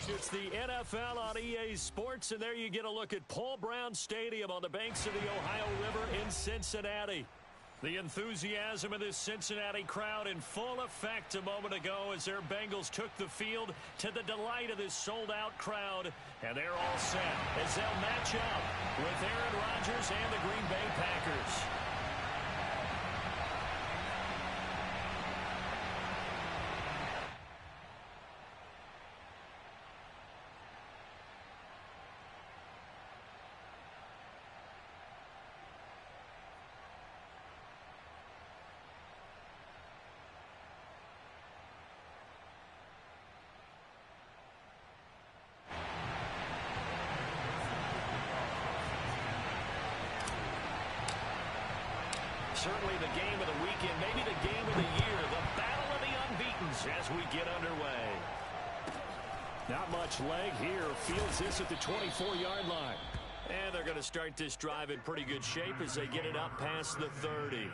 It's the NFL on EA Sports, and there you get a look at Paul Brown Stadium on the banks of the Ohio River in Cincinnati. The enthusiasm of this Cincinnati crowd in full effect a moment ago as their Bengals took the field to the delight of this sold-out crowd. And they're all set as they'll match up with Aaron Rodgers and the Green Bay Packers. Certainly the game of the weekend, maybe the game of the year, the battle of the unbeatens as we get underway. Not much leg here. Fields this at the 24-yard line. And they're going to start this drive in pretty good shape as they get it up past the 30.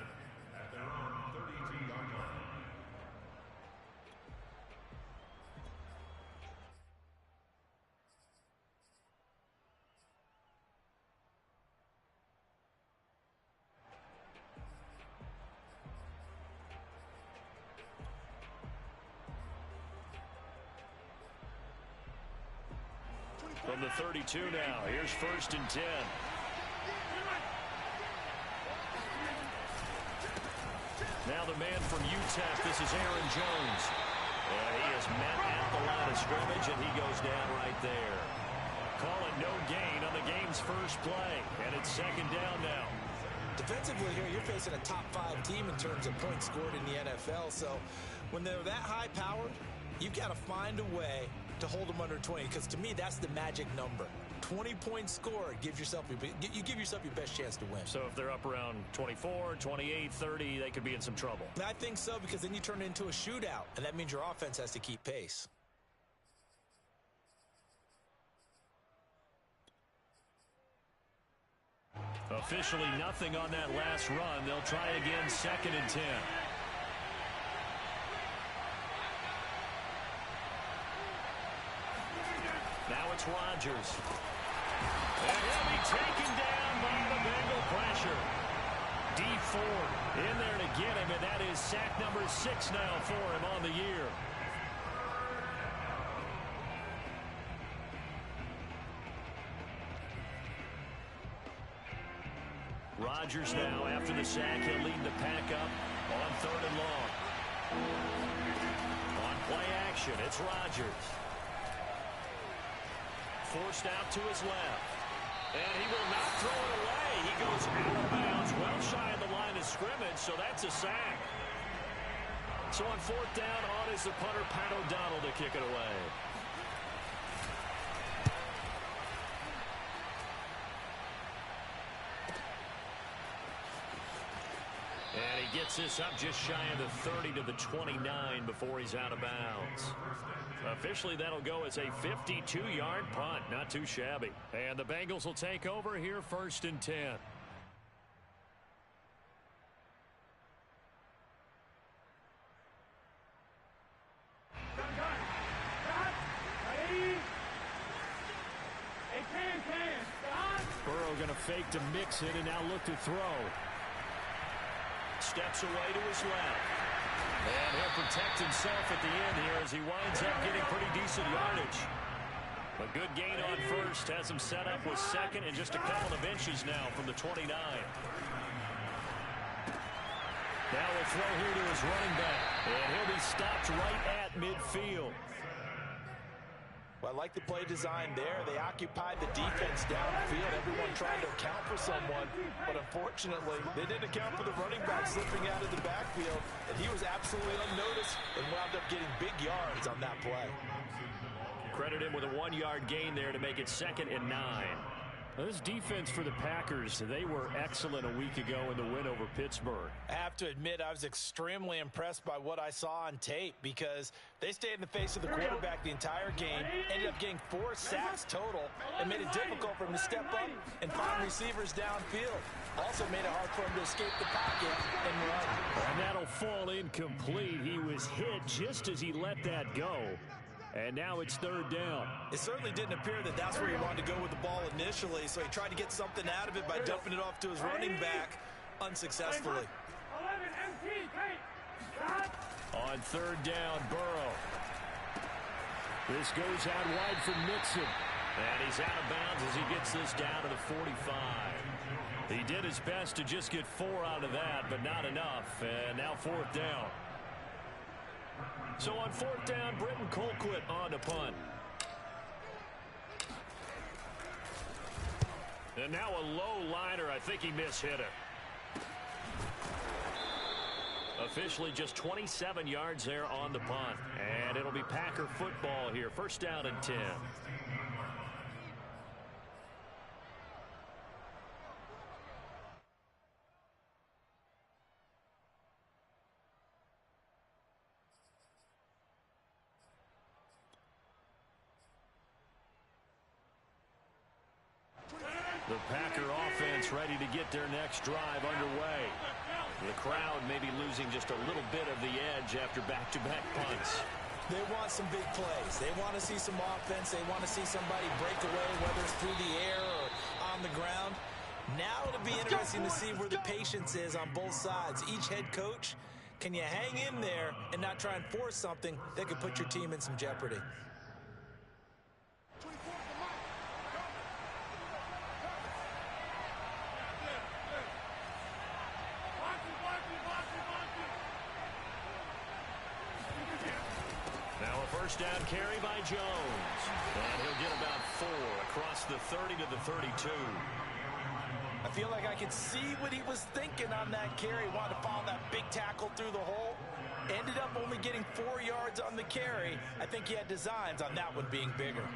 From the 32 now, here's 1st and 10. Now the man from UTEP, this is Aaron Jones. And he is met at the line of scrimmage, and he goes down right there. Call it no gain on the game's first play, and it's 2nd down now. Defensively here, you're facing a top-5 team in terms of points scored in the NFL, so when they're that high-powered, you've got to find a way to hold them under 20, because to me that's the magic number. 20 points scored gives yourself you give yourself your best chance to win. So if they're up around 24, 28, 30, they could be in some trouble. I think so, because then you turn it into a shootout, and that means your offense has to keep pace. Officially nothing on that last run. They'll try again, 2nd and 10. Now it's Rodgers. And he'll be taken down by the Bengal pressure. D Ford in there to get him, and that is sack number 6 now for him on the year. Rodgers now, after the sack, he'll lead the pack up on 3rd and long. On play action, it's Rodgers. Forced out to his left. And he will not throw it away. He goes out of bounds, well shy of the line of scrimmage, so that's a sack. So on 4th down, on is the punter, Pat O'Donnell, to kick it away. And he gets this up just shy of the 30 to the 29 before he's out of bounds. Officially, that'll go as a 52-yard punt. Not too shabby. And the Bengals will take over here, 1st and 10. Burrow going to fake to mix it and now look to throw. Steps away to his left. And he'll protect himself at the end here as he winds up getting pretty decent yardage. A good gain on 1st, has him set up with 2nd and just a couple of inches now from the 29. Now we'll throw here to his running back, and he'll be stopped right at midfield. Well, I like the play design there. They occupied the defense downfield. Everyone tried to account for someone, but unfortunately, they didn't account for the running back slipping out of the backfield, and he was absolutely unnoticed and wound up getting big yards on that play. Credit him with a 1-yard gain there to make it 2nd and 9. Now, this defense for the Packers, they were excellent a week ago in the win over Pittsburgh. I have to admit, I was extremely impressed by what I saw on tape because they stayed in the face of the quarterback the entire game, ended up getting 4 sacks total, and made it difficult for him to step up and find receivers downfield. Also made it hard for him to escape the pocket and run. And that'll fall incomplete. He was hit just as he let that go. And now it's third down. It certainly didn't appear that that's where he wanted to go with the ball initially, so he tried to get something out of it by dumping it off to his running back unsuccessfully. On third down, Burrow. This goes out wide for Mixon. And he's out of bounds as he gets this down to the 45. He did his best to just get 4 out of that, but not enough. And now fourth down. So on fourth down, Britton Colquitt on to punt. And now a low liner. I think he mishit it. Officially just 27 yards there on the punt. And it'll be Packer football here. First down and 10. The Packer offense ready to get their next drive underway. The crowd maybe losing just a little bit of the edge after back-to-back punts. They want some big plays. They want to see some offense. They want to see somebody break away, whether it's through the air or on the ground. Now it'll be interesting to see where the patience is on both sides. Each head coach, can you hang in there and not try and force something that could put your team in some jeopardy? First down carry by Jones. And he'll get about 4 across the 30 to the 32. I feel like I could see what he was thinking on that carry. Wanted to follow that big tackle through the hole. Ended up only getting 4 yards on the carry. I think he had designs on that one being bigger.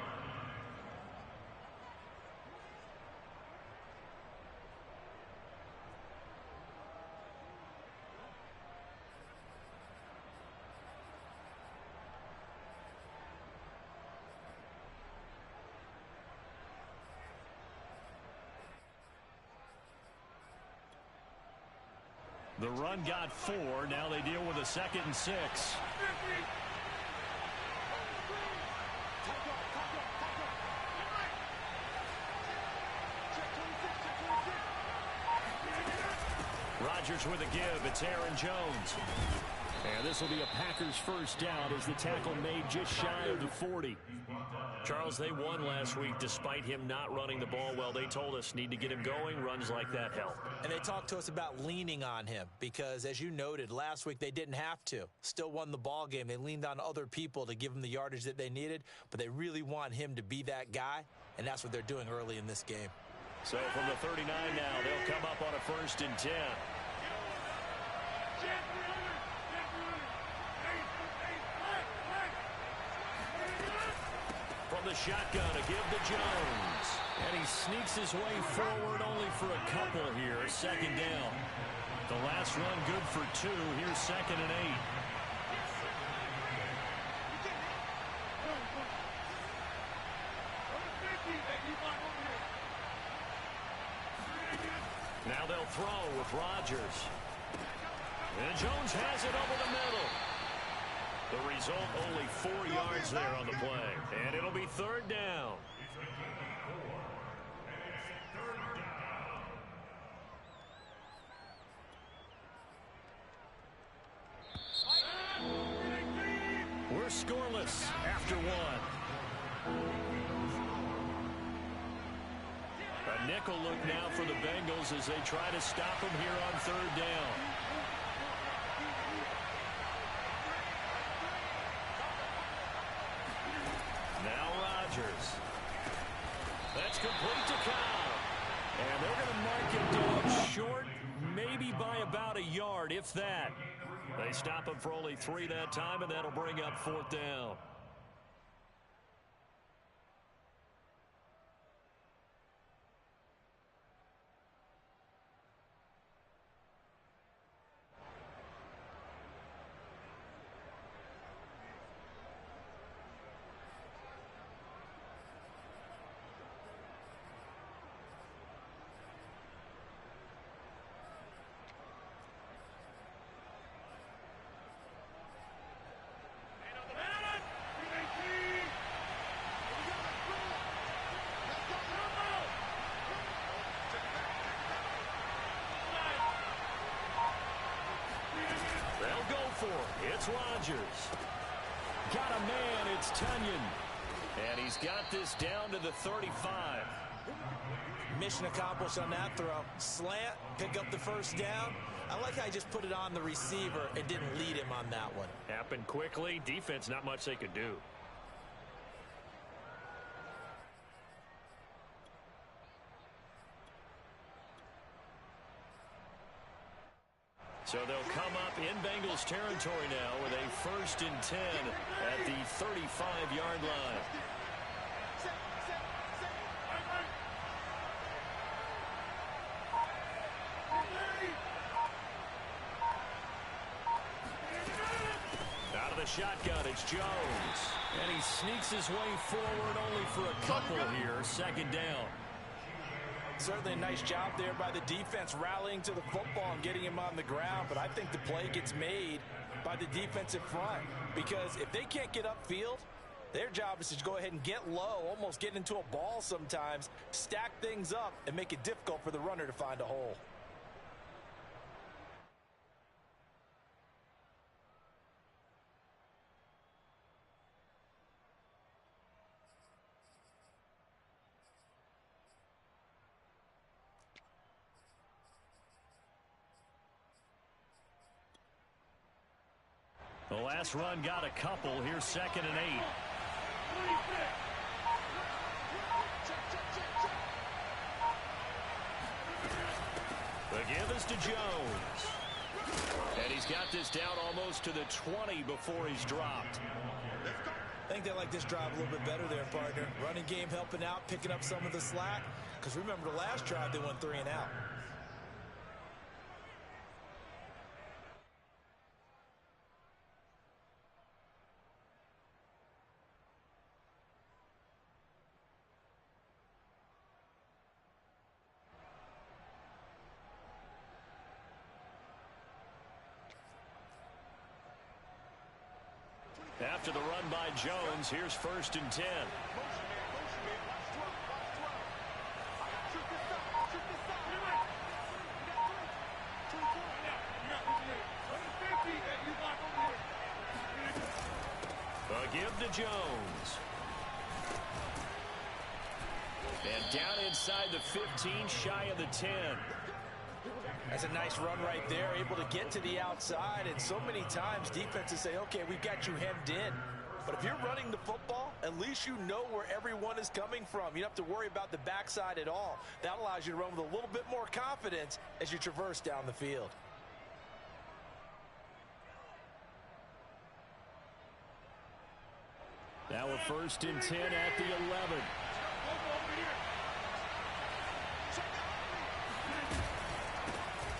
The run got 4. Now they deal with a 2nd and 6. Rodgers with a give. It's Aaron Jones. And this will be a Packers first down as the tackle made just shy of the 40. Charles, they won last week despite him not running the ball well. They told us need to get him going. Runs like that help. And they talked to us about leaning on him because, as you noted, last week they didn't have to. Still won the ball game. They leaned on other people to give them the yardage that they needed, but they really want him to be that guy, and that's what they're doing early in this game. So from the 39 now, they'll come up on a 1st and 10. From the shotgun, a give to Jones. And he sneaks his way forward only for a couple here. 2nd down. The last run good for 2. Here's 2nd and 8. Now they'll throw with Rodgers. And Jones has it over the middle. The result, only 4 yards there on the play. And it'll be 3rd down. We're scoreless after 1. A nickel look now for the Bengals as they try to stop him here on 3rd down. Now Rodgers. That's complete to Cobb. And they're going to mark him down short, maybe by about a yard, if that. They stop him for only 3 that time, and that'll bring up 4th down. It's Rodgers. Got a man. It's Tunyon. And he's got this down to the 35. Mission accomplished on that throw. Slant, pick up the first down. I like how he just put it on the receiver and didn't lead him on that one. Happened quickly. Defense, not much they could do. So they'll come up in Bengals territory now with a 1st and 10 at the 35-yard line. Out of the shotgun, it's Jones. And he sneaks his way forward only for a couple here. 2nd down. Certainly a nice job there by the defense rallying to the football and getting him on the ground. But I think the play gets made by the defensive front. Because if they can't get upfield, their job is to go ahead and get low, almost get into a ball sometimes, stack things up, and make it difficult for the runner to find a hole. The last run got a couple. Here's 2nd and 8. The give is to Jones. And he's got this down almost to the 20 before he's dropped. I think they like this drive a little bit better there, partner. Running game helping out, picking up some of the slack. Because remember, the last drive they went 3 and out. After the run by Jones, here's 1st and 10. A give to Jones. And down inside the 15, shy of the 10. That's a nice run right there, able to get to the outside. And so many times defenses say, okay, we've got you hemmed in. But if you're running the football, at least you know where everyone is coming from. You don't have to worry about the backside at all. That allows you to run with a little bit more confidence as you traverse down the field. Now a 1st and 10 at the 11.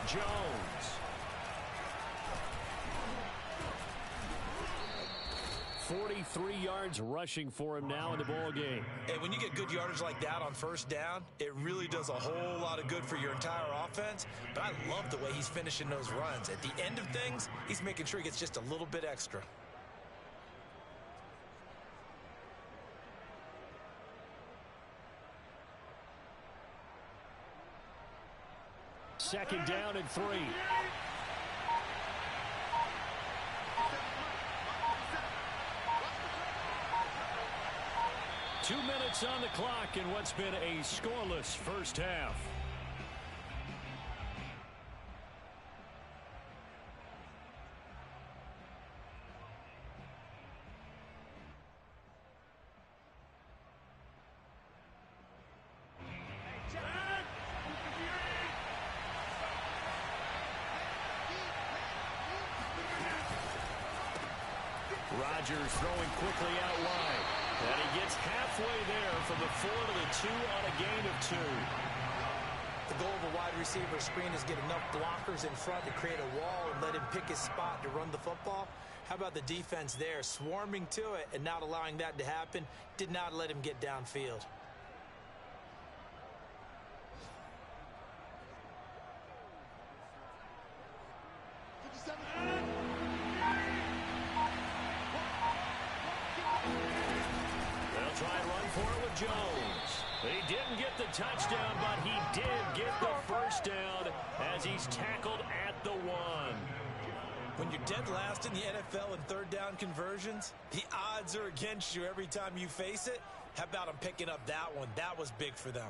Jones. 43 yards rushing for him now in the ball game. Hey, when you get good yardage like that on 1st down, it really does a whole lot of good for your entire offense. But I love the way he's finishing those runs. At the end of things, he's making sure he gets just a little bit extra. Second down and 3. Two minutes on the clock in what's been a scoreless first half. Rodgers throwing quickly out wide. And he gets halfway there from the 4 to the 2 on a gain of 2. The goal of a wide receiver screen is get enough blockers in front to create a wall and let him pick his spot to run the football. How about the defense there, swarming to it and not allowing that to happen? Did not let him get downfield. Try and run for it with Jones. He didn't get the touchdown, but he did get the first down as he's tackled at the 1. When you're dead last in the NFL in third down conversions, the odds are against you every time you face it. How about them picking up that one? That was big for them.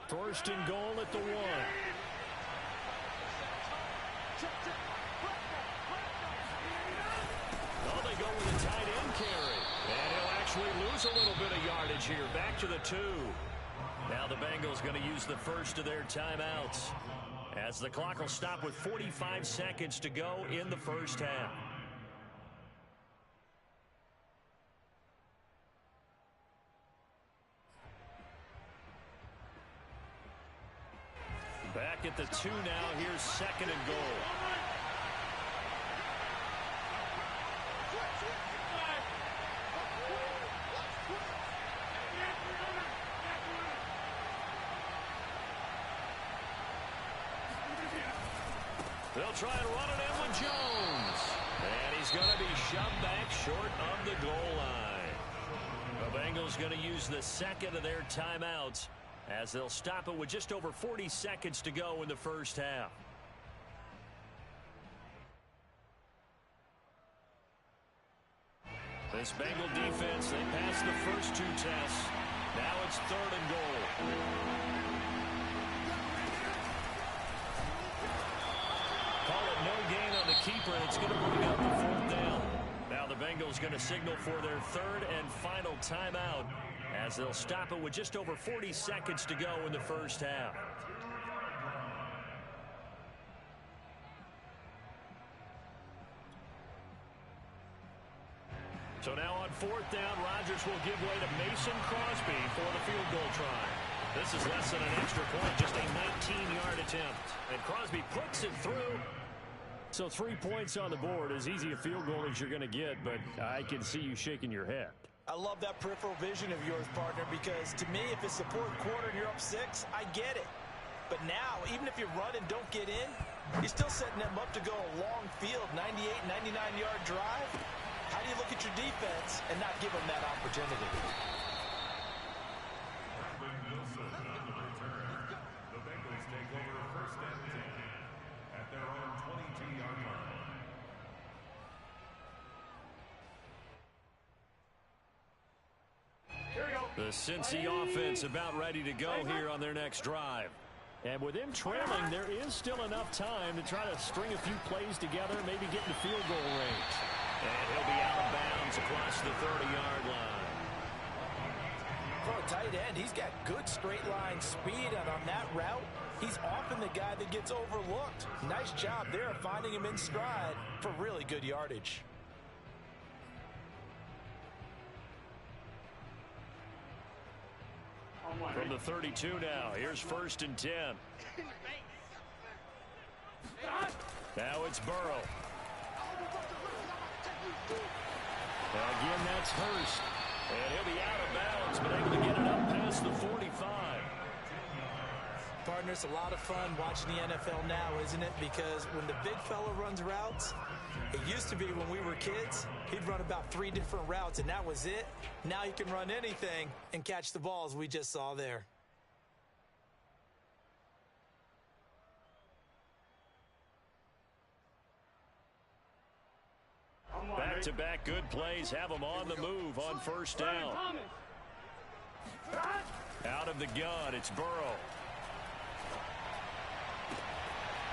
First and goal at the 1. Oh, they go with a tight end carry. And he'll actually lose a little bit of yardage here. Back to the 2. Now the Bengals going to use the first of their timeouts, as the clock will stop with 45 seconds to go in the first half. Back at the 2 now. Here's second and goal. They'll try and run it in with Jones. And he's going to be shoved back short of the goal line. The Bengals going to use the second of their timeouts, as they'll stop it with just over 40 seconds to go in the first half. This Bengal defense, they passed the first 2 tests. Now it's third and goal. Call it no gain on the keeper, and it's going to bring up the 4th down. Now the Bengals going to signal for their third and final timeout, as they'll stop it with just over 40 seconds to go in the first half. So now on 4th down, Rodgers will give way to Mason Crosby for the field goal try. This is less than an extra point, just a 19-yard attempt. And Crosby puts it through. So 3 points on the board, as easy a field goal as you're going to get, but I can see you shaking your head. I love that peripheral vision of yours, partner, because to me, if it's the 4th quarter and you're up 6, I get it. But now, even if you run and don't get in, you're still setting them up to go a long field, 98, 99-yard drive. How do you look at your defense and not give them that opportunity? The Bengals take over first and 10 at their own 22-yard line. The Cincy offense about ready to go here on their next drive. And with them trailing, there is still enough time to try to string a few plays together, maybe get into field goal range. And he'll be out of bounds across the 30-yard line. For a tight end, he's got good straight line speed, and on that route, he's often the guy that gets overlooked. Nice job there of finding him in stride for really good yardage. From the 32 now, here's first and 10. Now it's Burrow. Again, that's Hurst. And he'll be out of bounds, but able to get it up past the 45. Partner, it's a lot of fun watching the NFL now, isn't it? Because when the big fella runs routes, it used to be when we were kids, he'd run about 3 different routes, and that was it. Now he can run anything and catch the balls we just saw there. Back-to-back good plays have them on the move on first down. Out of the gun, it's Burrow.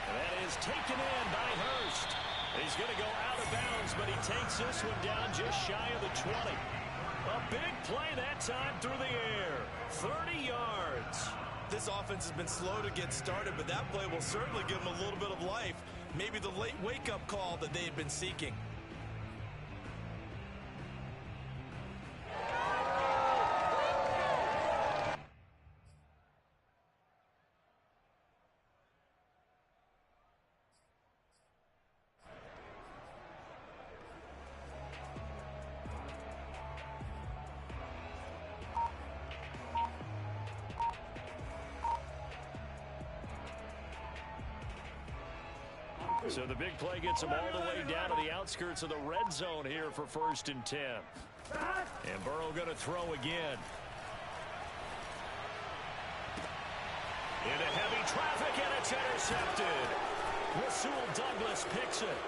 And that is taken in by Hurst. He's going to go out of bounds, but he takes this one down just shy of the 20. A big play that time through the air. 30 yards. This offense has been slow to get started, but that play will certainly give them a little bit of life. Maybe the late wake-up call that they had been seeking. So the big play gets them all the way down to the outskirts of the red zone here for 1st and 10. And Burrow going to throw again. Into heavy traffic, and it's intercepted. Rasul Douglas picks it.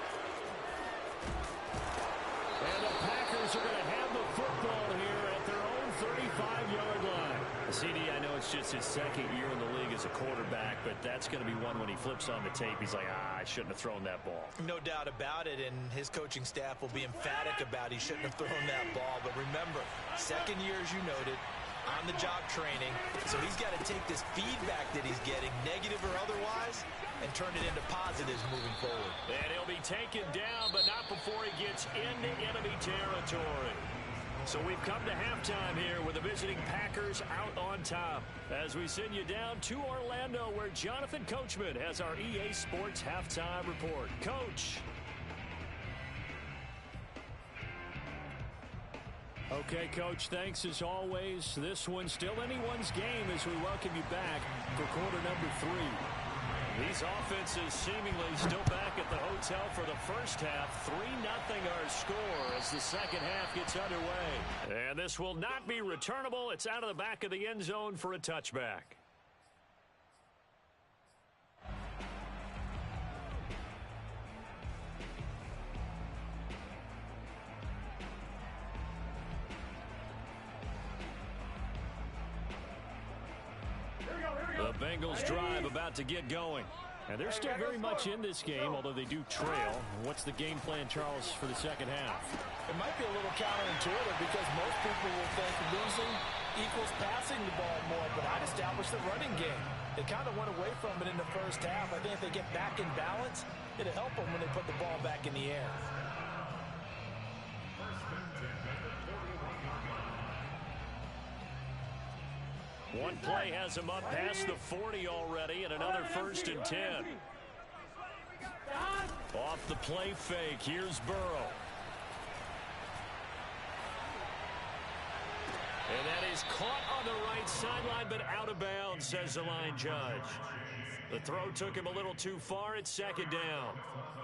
And the Packers are going to have the football here at their own 35-yard line. CD, I know it's just his 2nd year in the league as a quarterback, but that's going to be one when he flips on the tape. He's like, I shouldn't have thrown that ball. No doubt about it, and his coaching staff will be emphatic about he shouldn't have thrown that ball. But remember, 2nd year, as you noted, on-the-job training, so he's got to take this feedback that he's getting, negative or otherwise, and turn it into positives moving forward. And he'll be taken down, but not before he gets into enemy territory. So we've come to halftime here with the visiting Packers out on top. As we send you down to Orlando, where Jonathan Coachman has our EA Sports halftime report. Coach. Okay, Coach, thanks as always. This one's still anyone's game as we welcome you back for quarter number 3. These offenses seemingly still back at the hotel for the first half. 3-0 our score as the second half gets underway. And this will not be returnable. It's out of the back of the end zone for a touchback. The Bengals drive about to get going. And they're still very much in this game, although they do trail. What's the game plan, Charles, for the second half? It might be a little counterintuitive because most people will think losing equals passing the ball more, but I'd establish the running game. They kind of went away from it in the first half. I think if they get back in balance, it'll help them when they put the ball back in the air. One play has him up past the 40 already, and another 1st and 10. Off the play fake, here's Burrow. And that is caught on the right sideline, but out of bounds, says the line judge. The throw took him a little too far. It's 2nd down.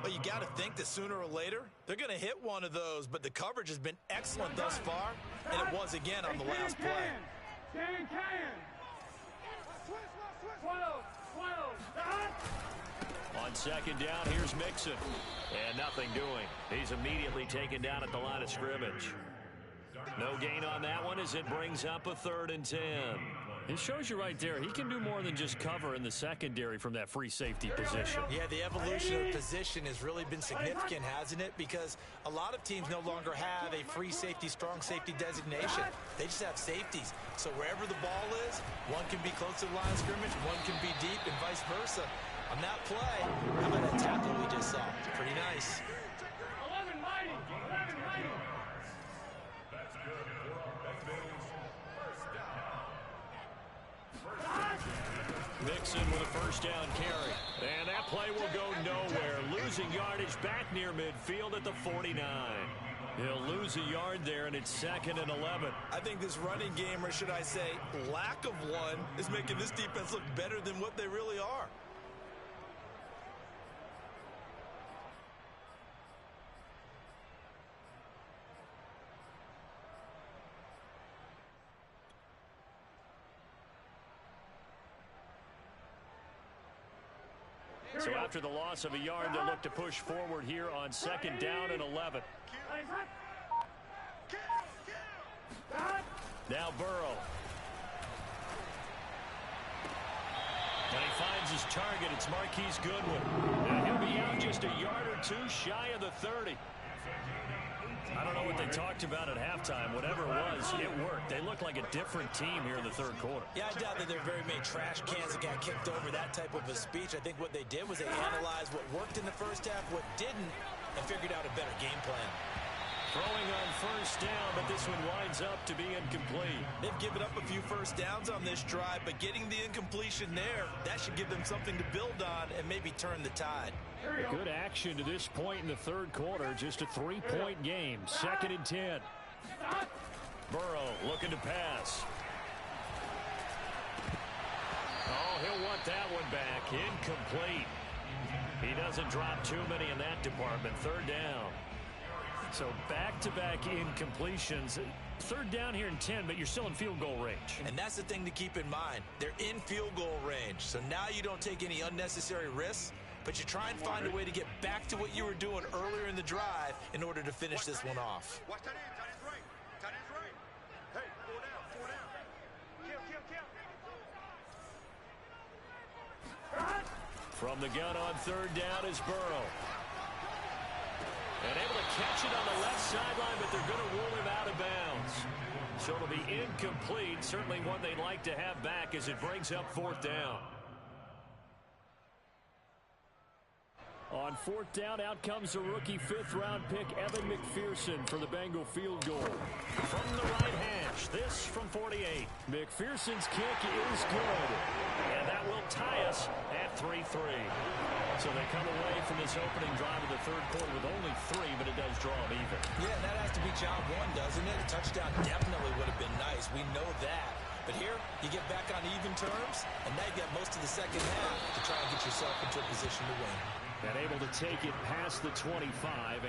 Well, you got to think that sooner or later, they're going to hit one of those, but the coverage has been excellent thus far, and it was again on the last play. On 2nd down, here's Mixon. And nothing doing. He's immediately taken down at the line of scrimmage. No gain on that one as it brings up a 3rd and 10. It shows you right there, he can do more than just cover in the secondary from that free safety position. Yeah, the evolution of position has really been significant, hasn't it? Because a lot of teams no longer have a free safety, strong safety designation. They just have safeties. So wherever the ball is, one can be close to the line of scrimmage, one can be deep, and vice versa. On that play, how about that tackle we just saw? Pretty nice. 11 mighty. 11 mighty. That's good. Mixon with a 1st down carry. And that play will go nowhere. Losing yardage back near midfield at the 49. He'll lose a yard there, and it's 2nd and 11. I think this running game, or should I say lack of one, is making this defense look better than what they really are. So after the loss of a yard, they'll look to push forward here on 2nd down and 11. Now Burrow. And he finds his target. It's Marquise Goodwin. And he'll be out just a yard or 2 shy of the 30. I don't know what they talked about at halftime. Whatever it was, it worked. They look like a different team here in the 3rd quarter. Yeah, I doubt that there are very many trash cans that got kicked over, that type of a speech. I think what they did was they analyzed what worked in the first half, what didn't, and figured out a better game plan. Throwing on 1st down, but this one winds up to be incomplete. They've given up a few 1st downs on this drive, but getting the incompletion there, that should give them something to build on and maybe turn the tide. Good action to this point in the 3rd quarter. Just a 3-point game. 2nd and 10. Burrow looking to pass. Oh, he'll want that one back. Incomplete. He doesn't drop too many in that department. Third down. So back-to-back incompletions. Third down here in 10, but you're still in field goal range. And that's the thing to keep in mind. They're in field goal range. So now you don't take any unnecessary risks, but you try and find a way to get back to what you were doing earlier in the drive in order to finish this one off. Watch that in. Tight end's right. Tight end's right. Hey, 4 down. 4 down. Kill. From the gun on third down is Burrow. And able to catch it on the left sideline, but they're going to rule him out of bounds. So it'll be incomplete. Certainly one they'd like to have back as it brings up fourth down. On fourth down, out comes the rookie fifth-round pick, Evan McPherson, for the Bengal field goal. From the right hash, this from 48. McPherson's kick is good. And that will tie us at 3-3. So they come away from this opening drive of the third quarter with only 3, but it does draw them even. Yeah, that has to be job one, doesn't it? A touchdown definitely would have been nice. We know that. But here, you get back on even terms, and now you got most of the second half to try and get yourself into a position to win. And able to take it past the 25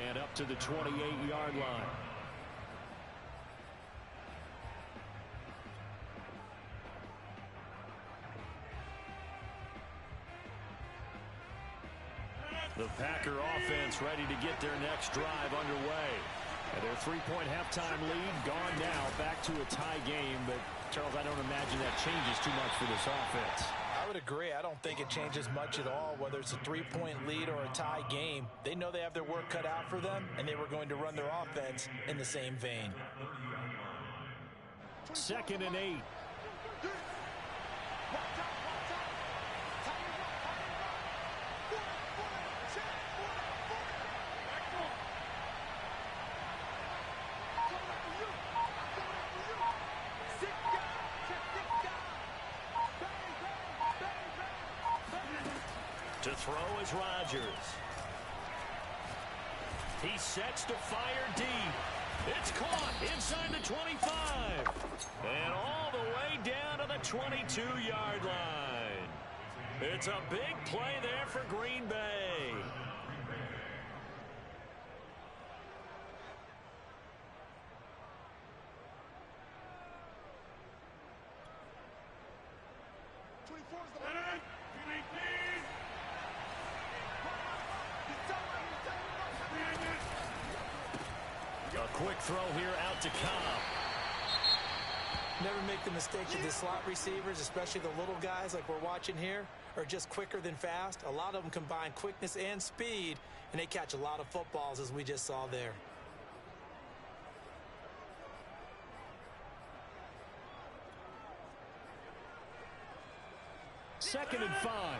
and up to the 28-yard line. The Packer offense ready to get their next drive underway. And their 3-point halftime lead gone now, back to a tie game. But, Charles, I don't imagine that changes too much for this offense. I would agree. I don't think it changes much at all, whether it's a 3-point lead or a tie game. They know they have their work cut out for them, and they were going to run their offense in the same vein. 2nd and 8. To throw is Rodgers. He sets to fire deep. It's caught inside the 25. And all the way down to the 22-yard line. It's a big play there for Green Bay. Quick throw here out to Cobb. Never make the mistake that the slot receivers, especially the little guys like we're watching here, are just quicker than fast. A lot of them combine quickness and speed, and they catch a lot of footballs, as we just saw there. Second and 5.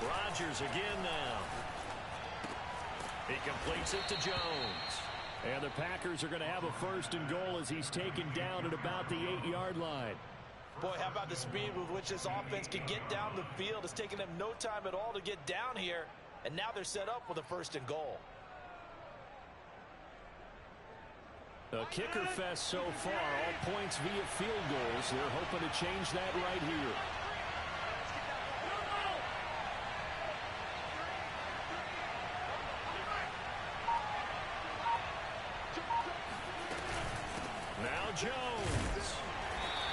Rodgers again now. He completes it to Jones. And the Packers are going to have a 1st and goal as he's taken down at about the 8-yard line. Boy, how about the speed with which this offense can get down the field? It's taken them no time at all to get down here. And now they're set up with a 1st and goal. A kicker fest so far. All points via field goals. They're hoping to change that right here. Jones.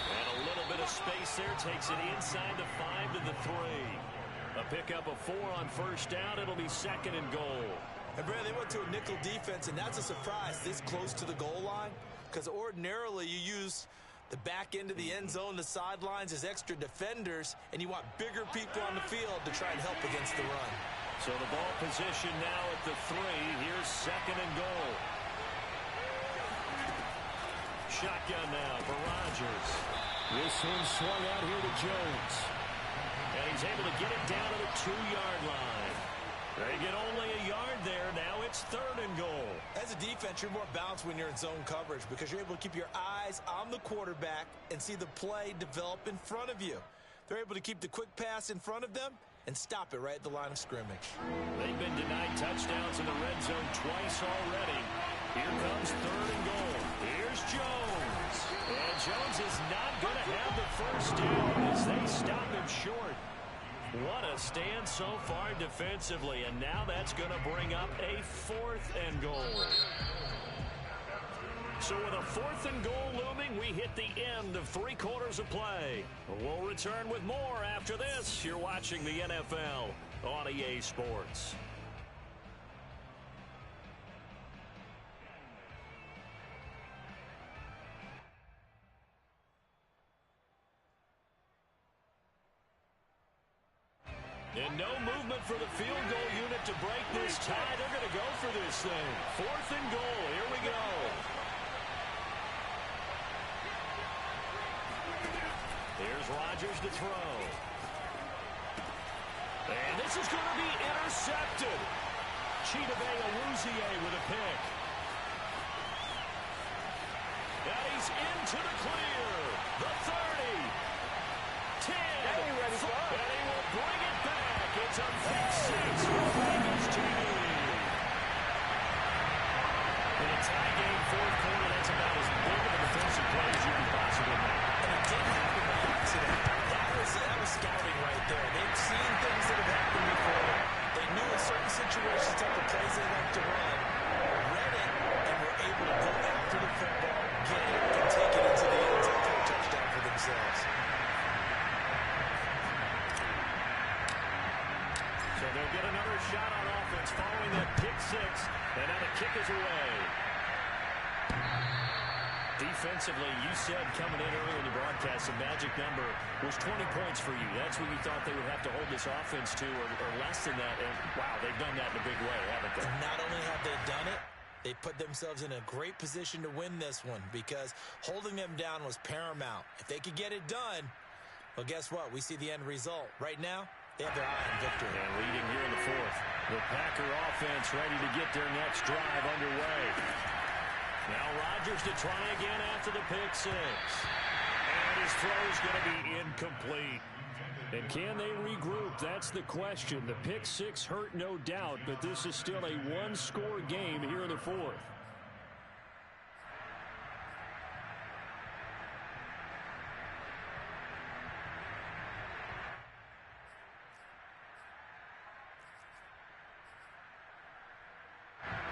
And a little bit of space there. Takes it inside the 5 to the 3. A pickup of 4 on 1st down. It'll be 2nd and goal. And Brad, they went to a nickel defense, and that's a surprise this close to the goal line. Because ordinarily you use the back end of the end zone, the sidelines as extra defenders, and you want bigger people on the field to try and help against the run. So the ball position now at the 3. Here's 2nd and goal. Shotgun now for Rodgers. This one swung out here to Jones. And he's able to get it down to the 2-yard line. They get only a yard there. Now it's 3rd and goal. As a defense, you're more balanced when you're in zone coverage because you're able to keep your eyes on the quarterback and see the play develop in front of you. They're able to keep the quick pass in front of them, and stop it right at the line of scrimmage. They've been denied touchdowns in the red zone twice already. Here comes 3rd and goal. Here's Jones. And Jones is not going to have the first down as they stop him short. What a stand so far defensively, and now that's going to bring up a 4th and goal. So with a 4th and goal looming, we hit the end of 3 quarters of play. We'll return with more after this. You're watching the NFL on EA Sports. And no movement for the field goal unit to break this tie. They're going to go for this thing. 4th and goal. Here we go. Here's Rodgers to throw. And this is going to be intercepted. Chidobe Awuzie with a pick. And he's into the clear. The 30. 10. And he will bring it back. It's a pick 6 for the Bengals to lead. In a tie game, 4th quarter, that's about as big of a defensive play as you can possibly make. And it didn't happen by accident. That was scouting right there. They've seen things that have happened before. They knew in certain situations that the plays they like to run, read it, and were able to go after the football, get it, and take it into the end zone for a touchdown for themselves. So they'll get another shot on offense following that pick 6, and now the kick is away. Defensively, you said coming in earlier in the broadcast, the magic number was 20 points for you. That's what you thought they would have to hold this offense to, or less than that. And, wow, they've done that in a big way, haven't they? And not only have they done it, they put themselves in a great position to win this one because holding them down was paramount. If they could get it done, well, guess what? We see the end result. Right now, they have their eye on victory. And leading here in the 4th. The Packer offense ready to get their next drive underway. Now Rodgers to try again after the pick 6. And his throw is going to be incomplete. And can they regroup? That's the question. The pick 6 hurt, no doubt, but this is still a one-score game here in the 4th.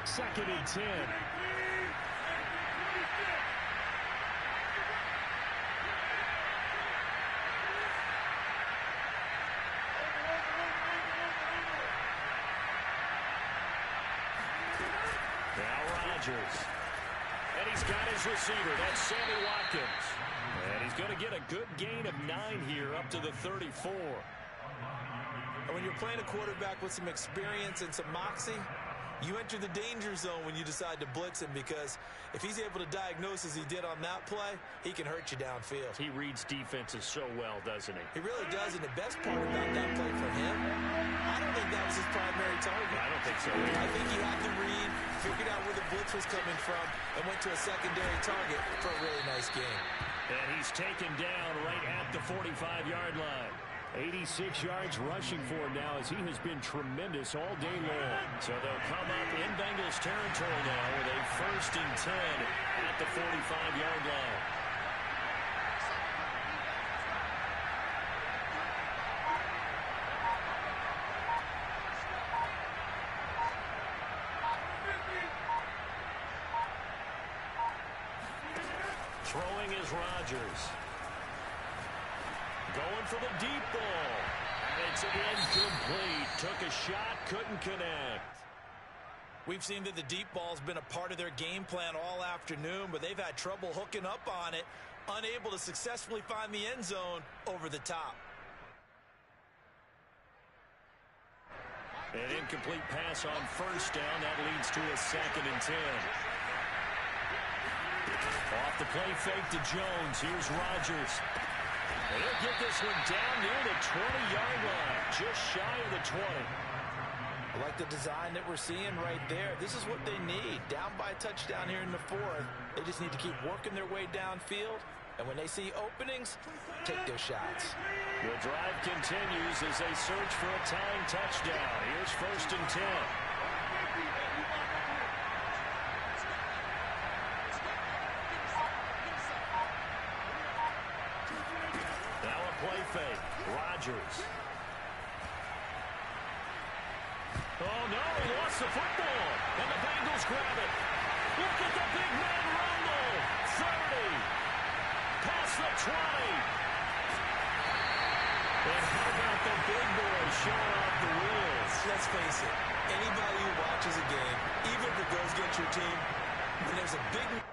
Second and 10. And he's got his receiver. That's Sammy Watkins. And he's going to get a good gain of 9 here up to the 34. And when you're playing a quarterback with some experience and some moxie, you enter the danger zone when you decide to blitz him because if he's able to diagnose as he did on that play, he can hurt you downfield. He reads defenses so well, doesn't he? He really does, and the best part about that play for him, I don't think that was his primary target. I don't think so either. I think he had the read, figured out where the blitz was coming from, and went to a secondary target for a really nice game. And he's taken down right at the 45-yard line. 86 yards rushing for him now as he has been tremendous all day long. So they'll come up in Bengals territory now with a 1st and 10 at the 45-yard line. Throwing is Rodgers. Going for the deep ball. And it's incomplete. Took a shot, couldn't connect. We've seen that the deep ball's been a part of their game plan all afternoon, but they've had trouble hooking up on it, unable to successfully find the end zone over the top. An incomplete pass on 1st down. That leads to a 2nd and 10. Off the play fake to Jones. Here's Rodgers. They'll get this one down near the 20-yard line, just shy of the 20. I like the design that we're seeing right there. This is what they need. Down by a touchdown here in the 4th. They just need to keep working their way downfield And when they see openings, take their shots. The drive continues as they search for a tying touchdown. Here's 1st and 10. Now a play fake. Rodgers. Oh, no, he lost the football. And the Bengals grab it. Look at the big man rumble. 30. Past the 20. And how about the big boys showing off the wheels? Let's face it, anybody who watches a game, even if it goes against your team, when there's a big